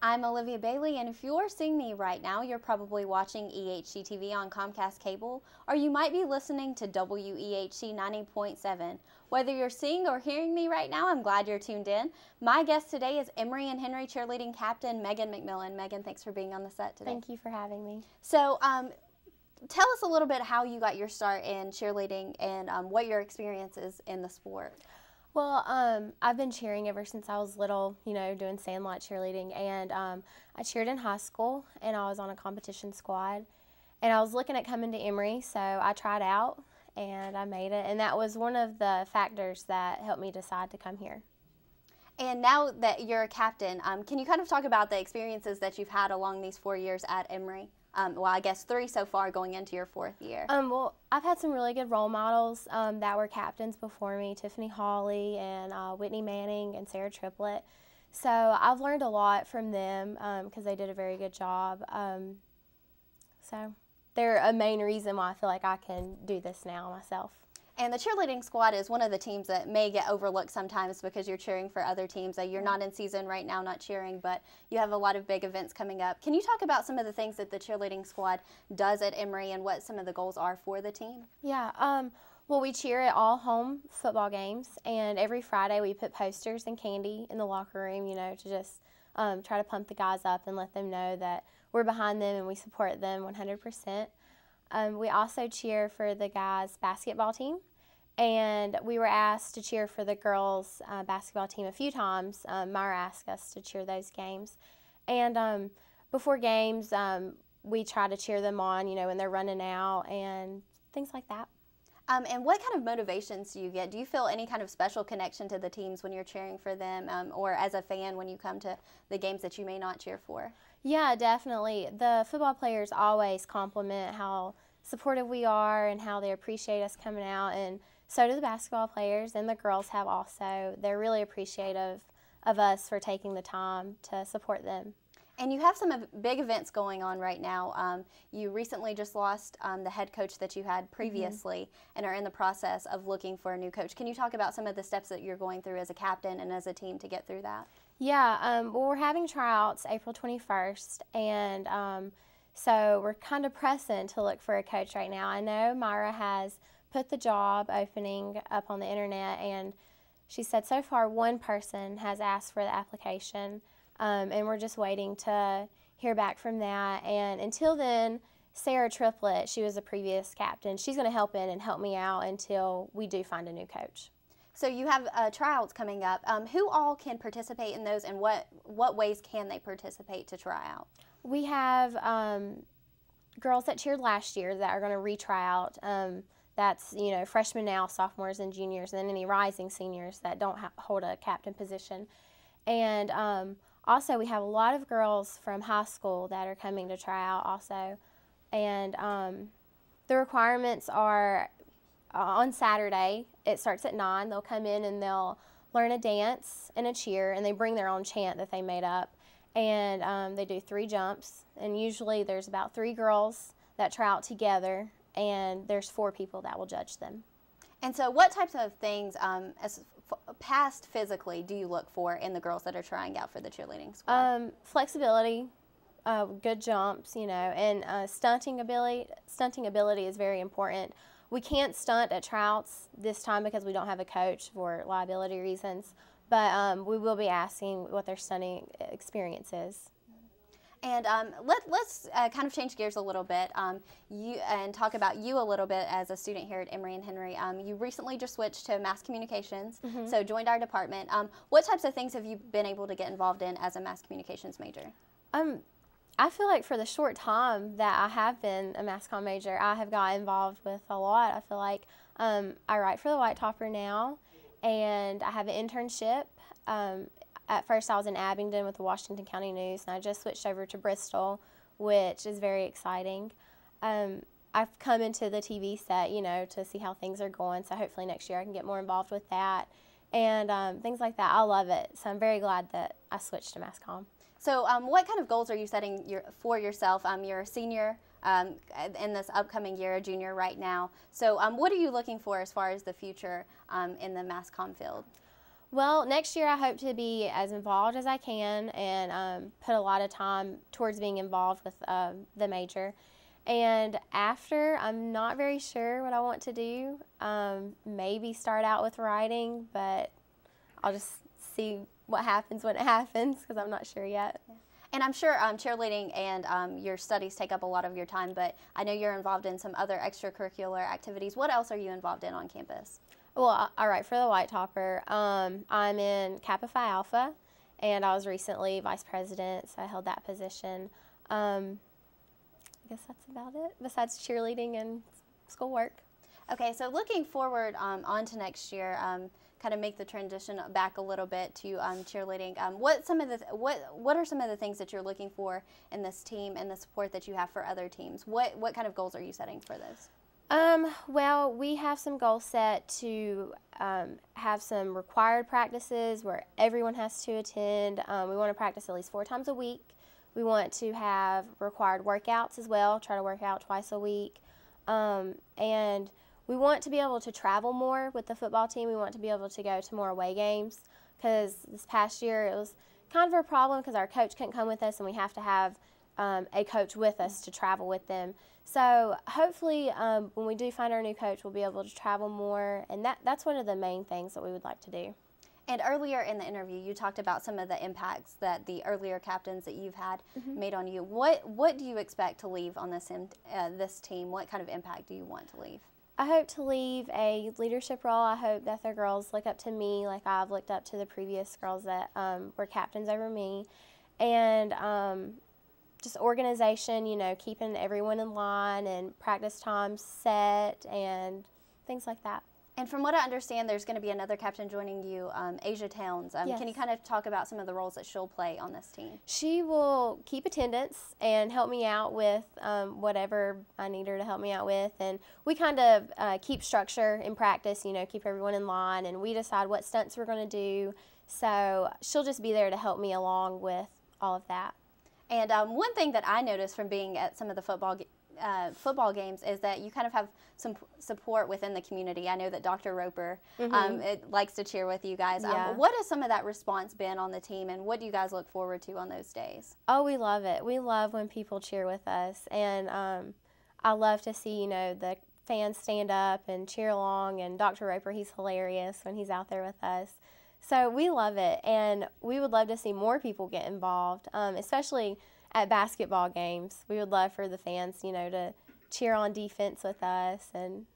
I'm Olivia Bailey, and if you're seeing me right now, you're probably watching EHC-TV on Comcast Cable, or you might be listening to WEHC 90.7. Whether you're seeing or hearing me right now, I'm glad you're tuned in. My guest today is Emory and Henry cheerleading captain Meagan McMillian. Meagan, thanks for being on the set today. Thank you for having me. So, tell us a little bit how you got your start in cheerleading and what your experience is in the sport. Well, I've been cheering ever since I was little, doing sandlot cheerleading, and I cheered in high school, and I was on a competition squad, and I was looking at coming to Emory, so I tried out, and I made it, and that was one of the factors that helped me decide to come here. And now that you're a captain, can you kind of talk about the experiences that you've had along these 4 years at Emory? Well, I guess 3 so far going into your 4th year. Well, I've had some really good role models that were captains before me, Tiffany Hawley and Whitney Manning and Sarah Triplett. So I've learned a lot from them because they did a very good job. So they're a main reason why I feel like I can do this now myself. And the cheerleading squad is one of the teams that may get overlooked sometimes because you're cheering for other teams. You're not in season right now, not cheering, but you have a lot of big events coming up. Can you talk about some of the things that the cheerleading squad does at Emory and what some of the goals are for the team? Yeah, well, we cheer at all home football games, and every Friday we put posters and candy in the locker room, to just try to pump the guys up and let them know that we're behind them and we support them 100%. We also cheer for the guys' basketball team, and we were asked to cheer for the girls' basketball team a few times. Myra asked us to cheer those games. And before games, we try to cheer them on, when they're running out and things like that. And what kind of motivations do you get? Do you feel any kind of special connection to the teams when you're cheering for them, or as a fan when you come to the games that you may not cheer for? Yeah, definitely. The football players always compliment how supportive we are and how they appreciate us coming out, and so do the basketball players, and the girls have also. They're really appreciative of us for taking the time to support them. And you have some big events going on right now. You recently just lost the head coach that you had previously and are in the process of looking for a new coach. Can you talk about some of the steps that you're going through as a captain and as a team to get through that? Yeah, well, we're having tryouts April 21st, and so we're kind of pressing to look for a coach right now. I know Myra has put the job opening up on the internet, and she said so far one person has asked for the application. And we're just waiting to hear back from that. And until then, Sarah Triplett, she was a previous captain, she's going to help in and help me out until we do find a new coach. So you have tryouts coming up. Who all can participate in those, and what ways can they participate to try out? We have girls that cheered last year that are going to retry out. That's, freshmen now, sophomores and juniors, and then any rising seniors that don't hold a captain position. And also, we have a lot of girls from high school that are coming to try out also. And the requirements are on Saturday. It starts at 9. They'll come in and they'll learn a dance and a cheer, and they bring their own chant that they made up. And they do 3 jumps. And usually there's about 3 girls that try out together, and there's 4 people that will judge them. And so what types of things, past physically, do you look for in the girls that are trying out for the cheerleading squad? Flexibility, good jumps, and stunting ability. Stunting ability is very important. We can't stunt at tryouts this time because we don't have a coach for liability reasons, but we will be asking what their stunting experience is. And let's kind of change gears a little bit and talk about you a little bit as a student here at Emory and Henry. You recently just switched to mass communications, so joined our department. What types of things have you been able to get involved in as a mass communications major? I feel like for the short time that I have been a mass comm major, I have got involved with a lot. I feel like I write for the White Topper now, and I have an internship. At first, I was in Abingdon with the Washington County News, and I just switched over to Bristol, which is very exciting. I've come into the TV set, to see how things are going, so hopefully next year I can get more involved with that and things like that. I love it, so I'm very glad that I switched to mass comm. So what kind of goals are you setting for yourself? You're a senior in this upcoming year, a junior right now. So what are you looking for as far as the future in the mass comm field? Well, next year I hope to be as involved as I can and put a lot of time towards being involved with the major. And after, I'm not very sure what I want to do. Maybe start out with writing, but I'll just see what happens when it happens because I'm not sure yet. Yeah. And I'm sure cheerleading and your studies take up a lot of your time, but I know you're involved in some other extracurricular activities. What else are you involved in on campus? Well, I write for the White Topper. I'm in Kappa Phi Alpha, and I was recently vice president, so I held that position. I guess that's about it, besides cheerleading and schoolwork. Okay, so looking forward on to next year, kind of make the transition back a little bit to cheerleading. What are some of the things that you're looking for in this team and the support that you have for other teams? What kind of goals are you setting for those? Well, we have some goals set to have some required practices where everyone has to attend. We want to practice at least 4 times a week. We want to have required workouts as well, try to work out twice a week. And we want to be able to travel more with the football team. We want to be able to go to more away games because this past year it was kind of a problem because our coach couldn't come with us and we have to have a coach with us to travel with them. So hopefully when we do find our new coach, we'll be able to travel more, and that's one of the main things that we would like to do. And earlier in the interview, you talked about some of the impacts that the earlier captains that you've had made on you. What do you expect to leave on this team? What kind of impact do you want to leave? I hope to leave a leadership role. I hope that the girls look up to me like I've looked up to the previous girls that were captains over me. And just organization, you know, keeping everyone in line and practice times set and things like that. And from what I understand, there's going to be another captain joining you, Asia Towns. Yes. Can you kind of talk about some of the roles that she'll play on this team? She will keep attendance and help me out with whatever I need her to help me out with. And we kind of keep structure in practice, you know, keep everyone in line, and we decide what stunts we're going to do. So she'll just be there to help me along with all of that. And one thing that I noticed from being at some of the football games is that you kind of have some support within the community. I know that Dr. Roper likes to cheer with you guys. Yeah. What has some of that response been on the team, and what do you guys look forward to on those days? Oh, we love it. We love when people cheer with us, and I love to see, you know, the fans stand up and cheer along, and Dr. Roper, he's hilarious when he's out there with us. So we love it, and we would love to see more people get involved, especially at basketball games. We would love for the fans, you know, to cheer on defense with us and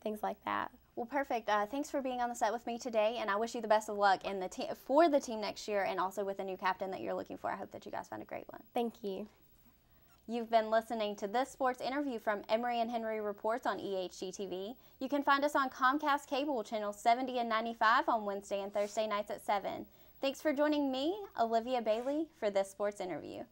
things like that. Well, perfect. Thanks for being on the set with me today, and I wish you the best of luck in for the team next year and also with the new captain that you're looking for. I hope that you guys find a great one. Thank you. You've been listening to this sports interview from Emory and Henry Reports on EHC-TV. You can find us on Comcast Cable Channel 70 and 95 on Wednesday and Thursday nights at 7. Thanks for joining me, Olivia Bailey, for this sports interview.